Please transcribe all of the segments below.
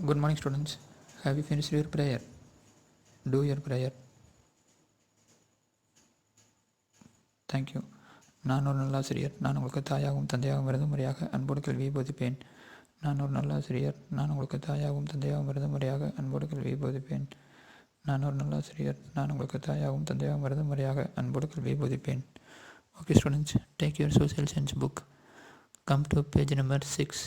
Good morning, students. Have you finished your prayer? Do your prayer. Thank you. நான் ஒரு நல்லாசிரியர். நான் உங்களுக்கு தாயாகவும் தந்தையாகவும் இருந்து முறையாக அன்போடு கல்வியை போதிப்பேன். நான் ஒரு நல்லாசிரியர். நான் உங்களுக்கு தாயாகவும் தந்தையாகவும் இருந்து முறையாக அன்போடு கல்வியை போதிப்பேன். நான் ஒரு நல்லாசிரியர். நான் உங்களுக்கு தாயாகவும் தந்தையாகவும் இருந்து முறையாக அன்போடு கல்வியை போதிப்பேன். Okay, students, take your social science book. Come to page number 6.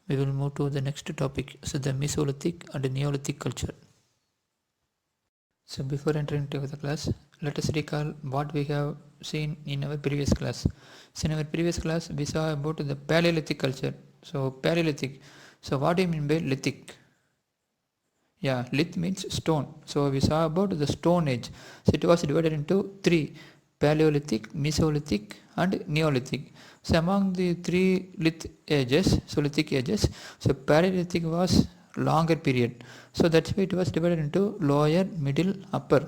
We will move to the next topic, so the Mesolithic and Neolithic culture. So before entering into the class, let us recall what we have seen in our previous class. So in our previous class, we saw about the Paleolithic culture. So Paleolithic. So what do you mean by lithic? Yeah, lith means stone. So we saw about the Stone Age. So it was divided into three: Paleolithic, Mesolithic, and Neolithic. So among the three lithic ages, so Paleolithic was longer period. So that's why it was divided into lower, middle, upper.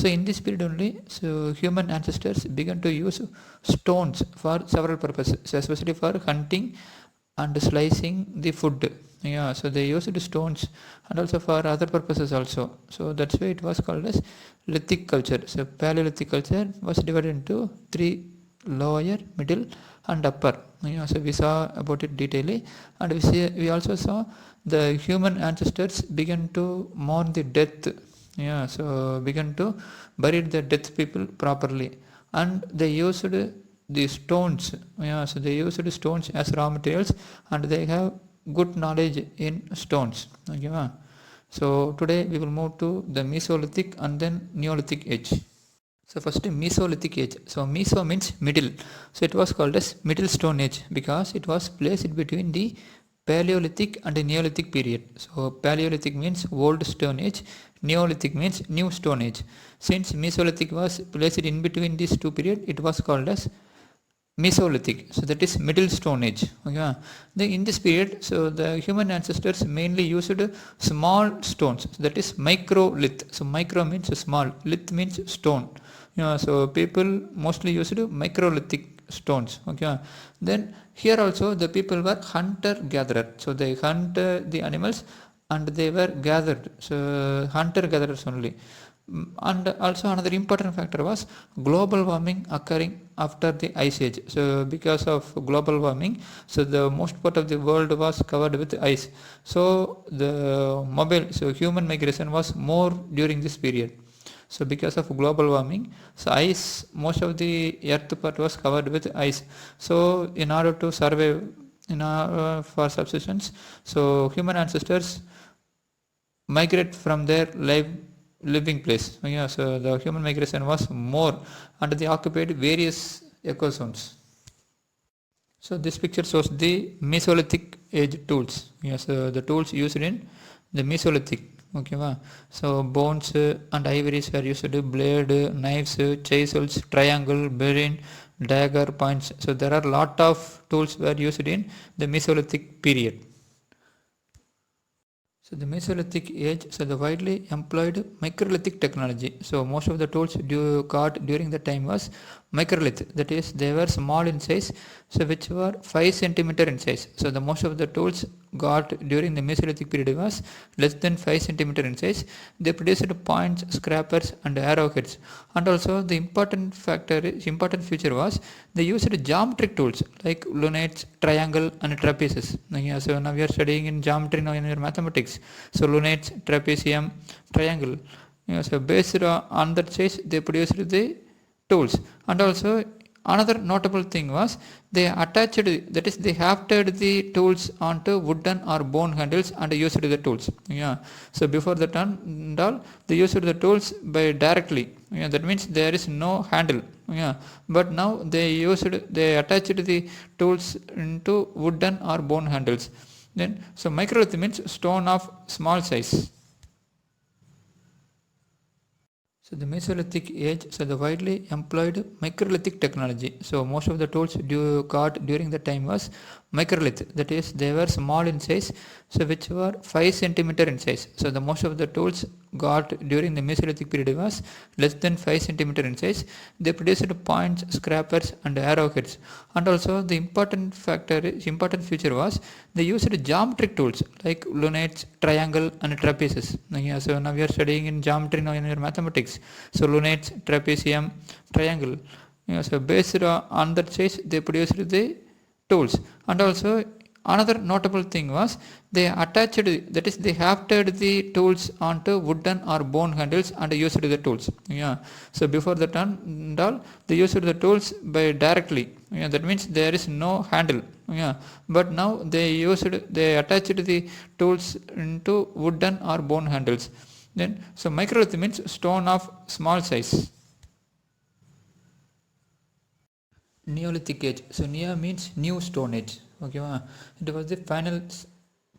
So in this period only, so human ancestors began to use stones for several purposes, so especially for hunting and slicing the food. Yeah, so they used stones and also for other purposes also. So that's why it was called as lithic culture. So Paleolithic culture was divided into three: lower, middle, and upper. Yeah, so we saw about it detailedly, and we also saw the human ancestors began to mourn the death. Yeah, so began to bury the dead people properly, and they used the stones. Yeah, so they used stones as raw materials, and they have good knowledge in stones. Okay, so today we will move to the Mesolithic and then Neolithic age. So first, Mesolithic age. So Meso means middle. So it was called as Middle Stone Age because it was placed between the Paleolithic and the Neolithic period. So Paleolithic means Old Stone Age, Neolithic means New Stone Age. Since Mesolithic was placed in between these two periods, it was called as Mesolithic, so that is Middle Stone Age. Okay. Then in this period, so the human ancestors mainly used small stones, so that is microlith. So micro means small, lith means stone. Yeah, so people mostly used microlithic stones. Okay. Then here also the people were hunter gatherer, so they hunt the animals and they were gathered, so hunter gatherers only. And also another important factor was global warming occurring after the ice age. So because of global warming, so the most part of the world was covered with ice, so the human migration was more during this period. So because of global warming, so ice, most of the earth part was covered with ice. So in order to survive, for subsistence, so human ancestors migrate from their living place. Yeah, so the human migration was more, and they occupied various eco zones. So this picture shows the Mesolithic age tools. Yes, the tools used in the Mesolithic. Okay, so bones and ivories were used, blade, knives, chisels, triangle, bearing, dagger, points. So there are lot of tools were used in the Mesolithic period. So the Mesolithic age, so the widely employed microlithic technology. So most of the tools got during the time was microlith, that is they were small in size, so which were 5 centimeter in size. So the most of the tools got during the Mesolithic period was less than 5 centimeter in size. They produced points, scrapers, and arrowheads. And also the important feature was they used geometric tools like lunettes, triangle, and trapezes. Yeah, so now we are studying in geometry now in your mathematics. So lunettes, trapezium, triangle. Yeah, so based on that size they produced the tools. And also another notable thing was they attached, that is they hafted the tools onto wooden or bone handles and used the tools. Yeah, so before that and all they used the tools by directly. Yeah, that means there is no handle. Yeah, but now they attached the tools into wooden or bone handles. Then so microlith means stone of small size. So the Mesolithic age, so the widely employed microlithic technology. So most of the tools got during the time was microlith, that is they were small in size, so which were 5 centimeter in size. So the most of the tools got during the Mesolithic period was less than 5 centimeter in size. They produced points, scrapers and arrowheads. And also the important feature was they used geometric tools like lunates, triangle and trapezes. Yeah, so now we are studying in geometry now in your mathematics. So lunates, trapezium, triangle. Yeah, so based on that size they produced the tools. And also another notable thing was they attached, that is they hafted the tools onto wooden or bone handles and used the tools. Yeah, so before that and all they used the tools by directly. Yeah, that means there is no handle. Yeah, but now they attached the tools into wooden or bone handles. Then so microlith means stone of small size. Neolithic age. So Neo means new stone age. Okay, it was the final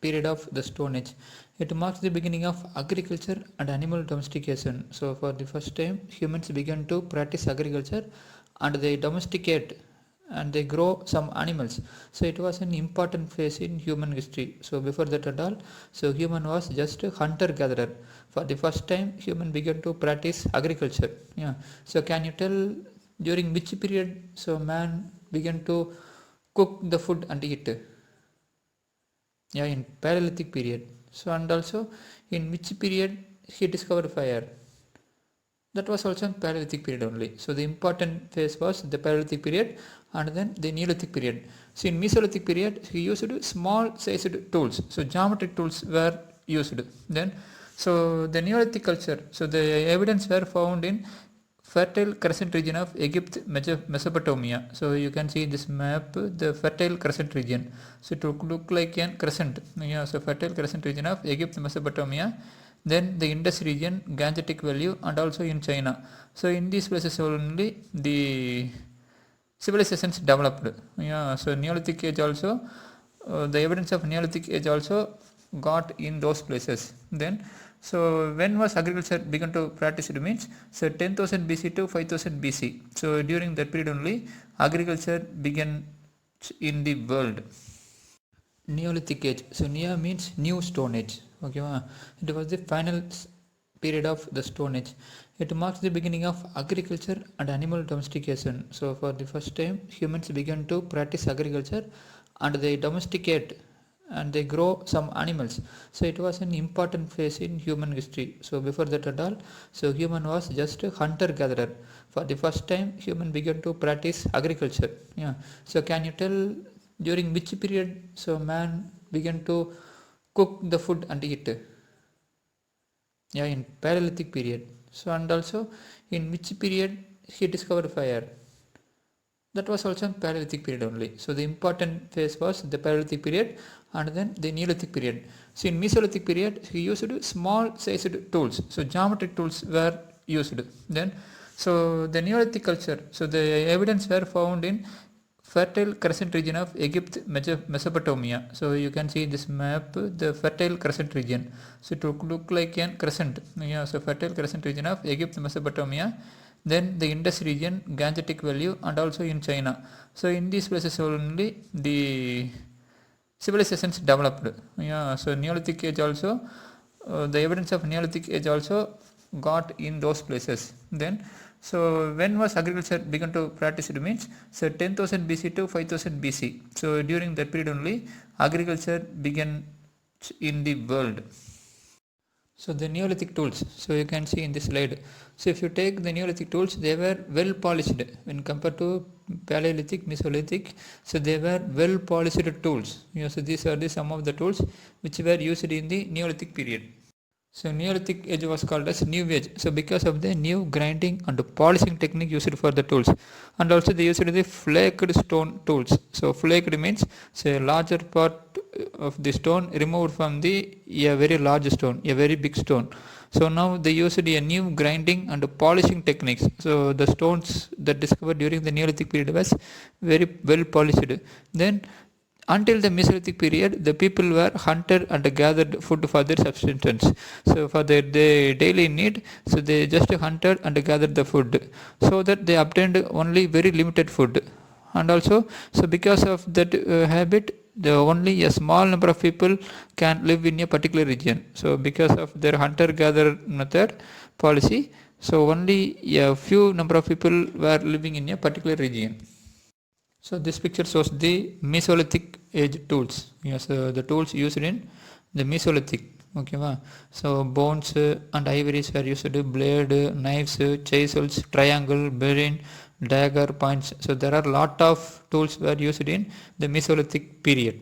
period of the stone age. It marks the beginning of agriculture and animal domestication. So for the first time humans began to practice agriculture and they domesticate and they grow some animals. So it was an important phase in human history. So before that and all, so human was just a hunter gatherer. For the first time human began to practice agriculture. Yeah, so can you tell during which period so man began to cook the food and eat? Yeah, in Paleolithic period. So and also in which period he discovered fire? That was also in Paleolithic period only. So the important phase was the Paleolithic period and then the Neolithic period. So in Mesolithic period he used small sized tools. So geometric tools were used. Then so the Neolithic culture, so the evidence were found in fertile crescent region of Egypt, Mesopotamia. So you can see this map, the fertile crescent region. So it will look like a crescent. Yeah, so fertile crescent region of Egypt, Mesopotamia. Then the Indus region, Gangetic Valley, and also in China. So in these places only the civilizations developed. Yeah, so Neolithic age also, the evidence of Neolithic age also got in those places. Then so when was agriculture begun to practice? It means so 10,000 BC to 5,000 BC. So during that period only agriculture began in the world. Neolithic age. So Neo means new stone age. Okay, it was the final period of the stone age. It marks the beginning of agriculture and animal domestication. So for the first time humans began to practice agriculture and they domesticate and they grow some animals. So it was an important phase in human history. So before that and all, so human was just a hunter gatherer. For the first time human began to practice agriculture. Yeah, so can you tell during which period so man began to cook the food and eat? Yeah, in Paleolithic period. So and also in which period he discovered fire? That was also in Paleolithic period only. So the important phase was the Paleolithic period and then the Neolithic period. So in Mesolithic period he used small sized tools. So geometric tools were used. Then so the Neolithic culture, so the evidence were found in fertile crescent region of Egypt, Mesopotamia. So you can see this map, the fertile crescent region. So it will look like a crescent. Yeah, so fertile crescent region of Egypt, Mesopotamia. Then the Indus region, Gangetic Valley, and also in China. So in these places only the civilizations developed. Yeah, so Neolithic age also, the evidence of Neolithic age also got in those places. Then so when was agriculture begun to practice? It means so 10,000 BC to 5,000 BC. So during that period only agriculture began in the world. So the Neolithic tools, so you can see in this slide. So if you take the Neolithic tools, they were well polished when compared to Paleolithic, Mesolithic. So they were well polished tools. So these are some of the tools which were used in the Neolithic period. So Neolithic age was called as New Age. So because of the new grinding and polishing technique used for the tools, and also they used the flaked stone tools. So flaked means say a larger part of the stone removed from a very large stone, a very big stone. So now they used a new grinding and polishing techniques. So the stones that discovered during the Neolithic period was very well polished. Then until the Mesolithic period, the people were hunted and gathered food for their subsistence. So for their daily need, so they just hunted and gathered the food, so that they obtained only very limited food. And also, so because of that habit, the only a small number of people can live in a particular region. So because of their hunter-gatherer method policy, so only a few number of people were living in a particular region. So this picture shows the Mesolithic age tools. Yes, the tools used in the Mesolithic. Okay, so bones and ivories were used, blade, knives, chisels, triangle, bearing, dagger, points. So there are lot of tools were used in the Mesolithic period.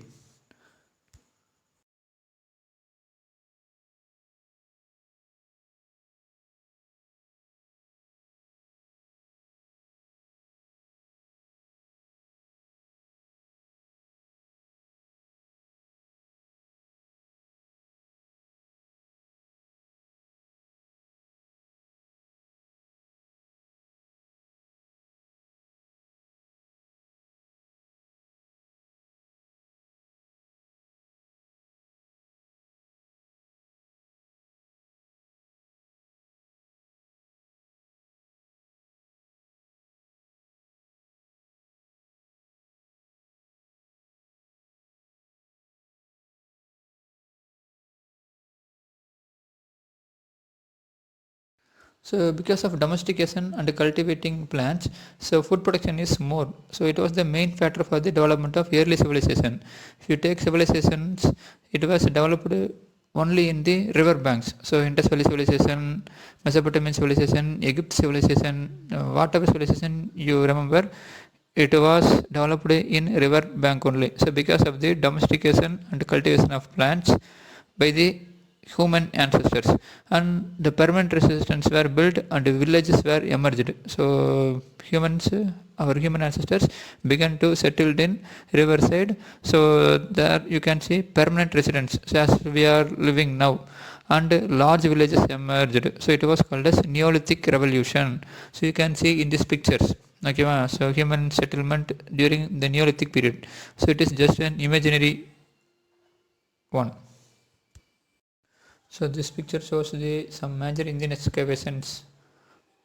So because of domestication and cultivating plants, so food production is more. So it was the main factor for the development of early civilization. If you take civilizations, it was developed only in the river banks. So Indus Valley civilization, Mesopotamian civilization, Egypt civilization, whatever civilization you remember, it was developed in river bank only. So because of the domestication and cultivation of plants by the human ancestors, and the permanent resistance were built and villages were emerged. So humans, our human ancestors began to settle in riverside. So there you can see permanent residence as we are living now, and large villages emerged. So it was called as Neolithic revolution. So you can see in these pictures. Okay, so human settlement during the Neolithic period. So it is just an imaginary one. So this picture shows some major Indian excavations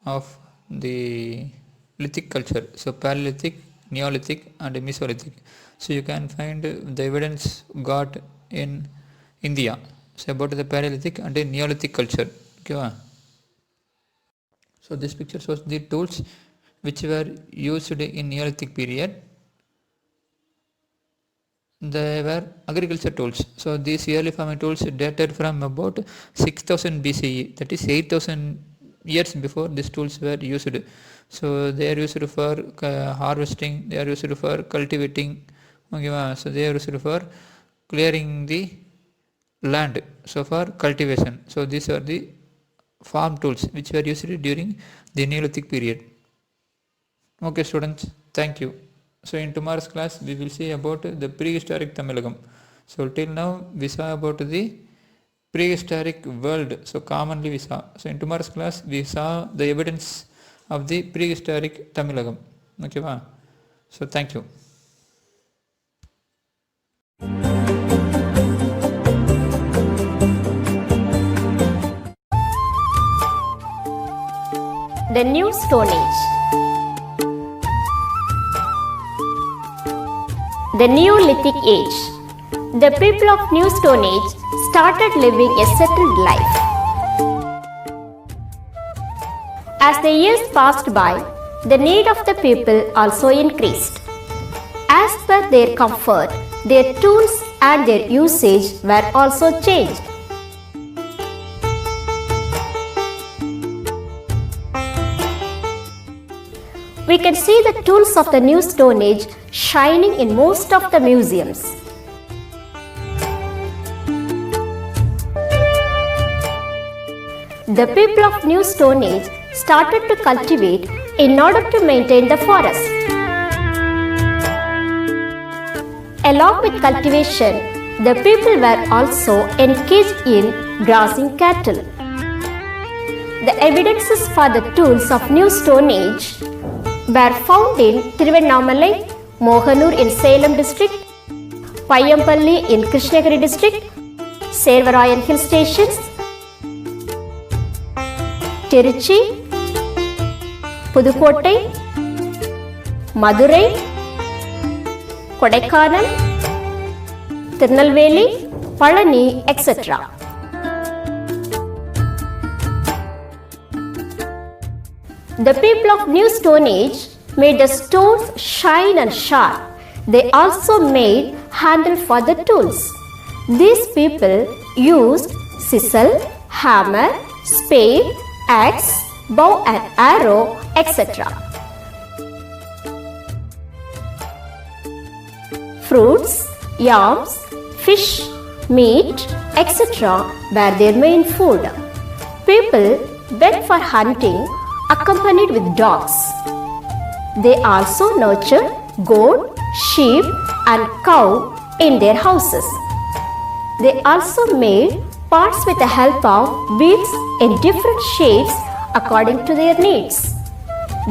of the lithic culture. So Paleolithic, Neolithic and Mesolithic. So you can find the evidence got in India. So about the Paleolithic and the Neolithic culture. Okay. So this picture shows the tools which were used in Neolithic period. They were agriculture tools. So these early farming tools dated from about 6000 BCE, that is 8000 years before these tools were used. So they are used for harvesting, they are used for cultivating, okay, so they are used for clearing the land, so for cultivation. So these are the farm tools which were used during the Neolithic period. Okay students, thank you. So in tomorrow's class we will see about the prehistoric Tamilagam. So till now we saw about the prehistoric world. So commonly we saw. So in tomorrow's class we saw the evidence of the prehistoric Tamilagam. Okay, wow. So thank you. The New Stone Age. The Neolithic Age. The people of New Stone Age started living a settled life. As the years passed by, the need of the people also increased. As per their comfort, their tools and their usage were also changed. We can see the tools of the New Stone Age shining in most of the museums. The people of New Stone Age started to cultivate in order to maintain the forest. Along with cultivation, the people were also engaged in grazing cattle. The evidences for the tools of New Stone Age were found in Tiruvannamalai, Mohanur in Salem district, Payampalli in Krishnagiri district, Servarayan hill stations, Tiruchi, Pudukottai, Madurai, Kodaikanal, Tirunelveli, Palani, etc. The people of New Stone Age made the stones shine and sharp. They also made handle for the tools. These people used chisel, hammer, spade, axe, bow and arrow, etc. Fruits, yams, fish, meat, etc. were their main food. People went for hunting accompanied with dogs. They also nurtured goat, sheep and cow in their houses. They also made pots with the help of wheels in different shapes according to their needs.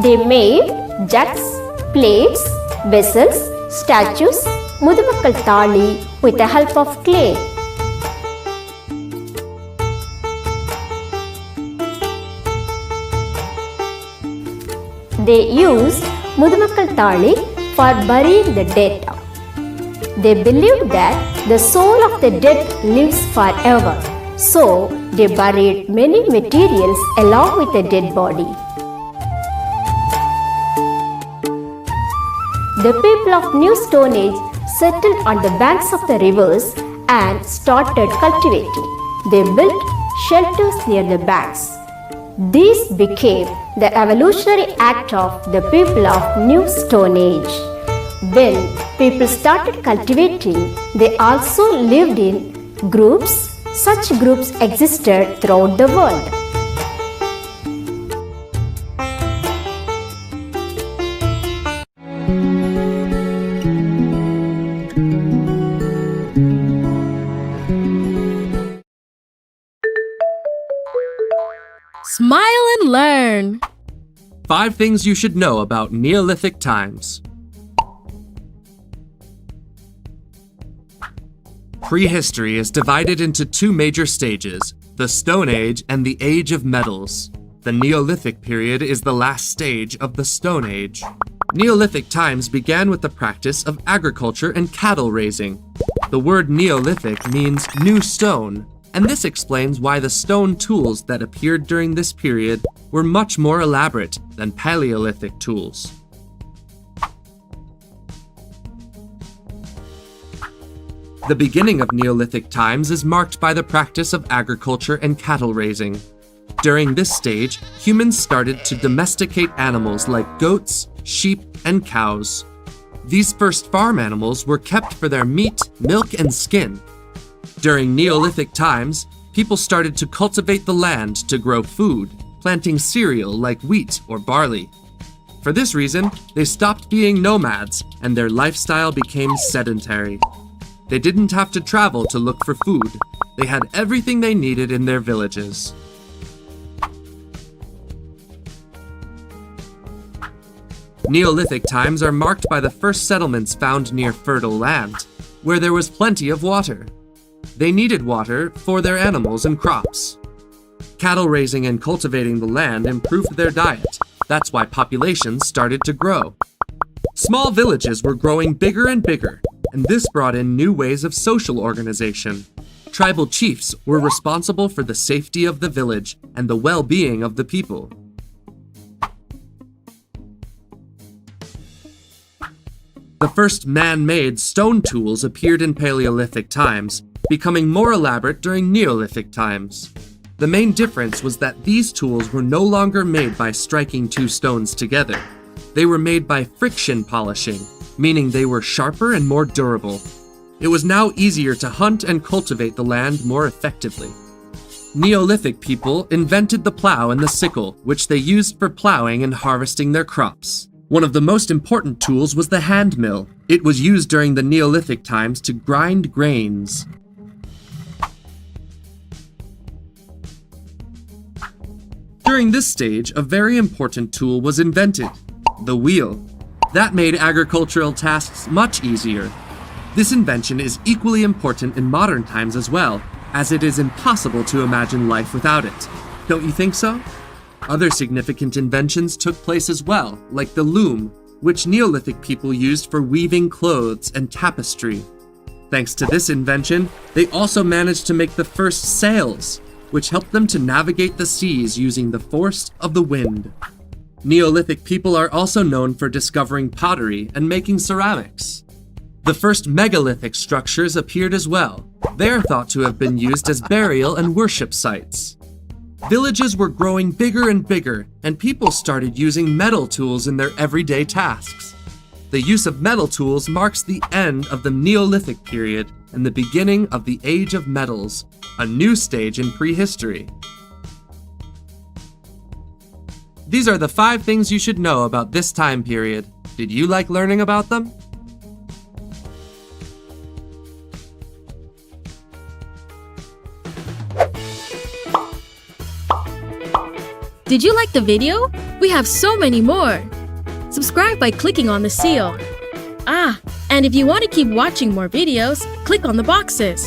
They made jugs, plates, vessels, statues, mudumakkal thali with the help of clay. They used mudumakkal thali for burying the dead. They believed that the soul of the dead lives forever, so they buried many materials along with the dead body. The people of New Stone Age settled on the banks of the rivers and started cultivating. They built shelters near the banks. This became the evolutionary act of the people of New Stone Age. When people started cultivating, they also lived in groups. Such groups existed throughout the world. Smile and learn. 5 things you should know about Neolithic times. Prehistory is divided into 2 major stages, the Stone Age and the Age of Metals. The Neolithic period is the last stage of the Stone Age. Neolithic times began with the practice of agriculture and cattle raising. The word Neolithic means new stone, and this explains why the stone tools that appeared during this period were much more elaborate than Paleolithic tools. The beginning of Neolithic times is marked by the practice of agriculture and cattle raising. During this stage, humans started to domesticate animals like goats, sheep, and cows. These first farm animals were kept for their meat, milk, and skin. During Neolithic times, people started to cultivate the land to grow food, planting cereal like wheat or barley. For this reason, they stopped being nomads and their lifestyle became sedentary. They didn't have to travel to look for food. They had everything they needed in their villages. Neolithic times are marked by the first settlements found near fertile land, where there was plenty of water. They needed water for their animals and crops. Cattle raising and cultivating the land improved their diet. That's why populations started to grow. Small villages were growing bigger and bigger, and this brought in new ways of social organization. Tribal chiefs were responsible for the safety of the village and the well-being of the people. The first man-made stone tools appeared in Paleolithic times, becoming more elaborate during Neolithic times. The main difference was that these tools were no longer made by striking 2 stones together. They were made by friction polishing, meaning they were sharper and more durable. It was now easier to hunt and cultivate the land more effectively. Neolithic people invented the plow and the sickle, which they used for plowing and harvesting their crops. One of the most important tools was the hand mill. It was used during the Neolithic times to grind grains. During this stage, a very important tool was invented, the wheel. That made agricultural tasks much easier. This invention is equally important in modern times as well, as it is impossible to imagine life without it. Don't you think so? Other significant inventions took place as well, like the loom, which Neolithic people used for weaving clothes and tapestry. Thanks to this invention, they also managed to make the first sails, which helped them to navigate the seas using the force of the wind. Neolithic people are also known for discovering pottery and making ceramics. The first megalithic structures appeared as well. They are thought to have been used as burial and worship sites. Villages were growing bigger and bigger, and people started using metal tools in their everyday tasks. The use of metal tools marks the end of the Neolithic period and the beginning of the Age of Metals, a new stage in prehistory. These are the 5 things you should know about this time period. Did you like learning about them? Did you like the video? We have so many more! Subscribe by clicking on the seal. And if you want to keep watching more videos, click on the boxes.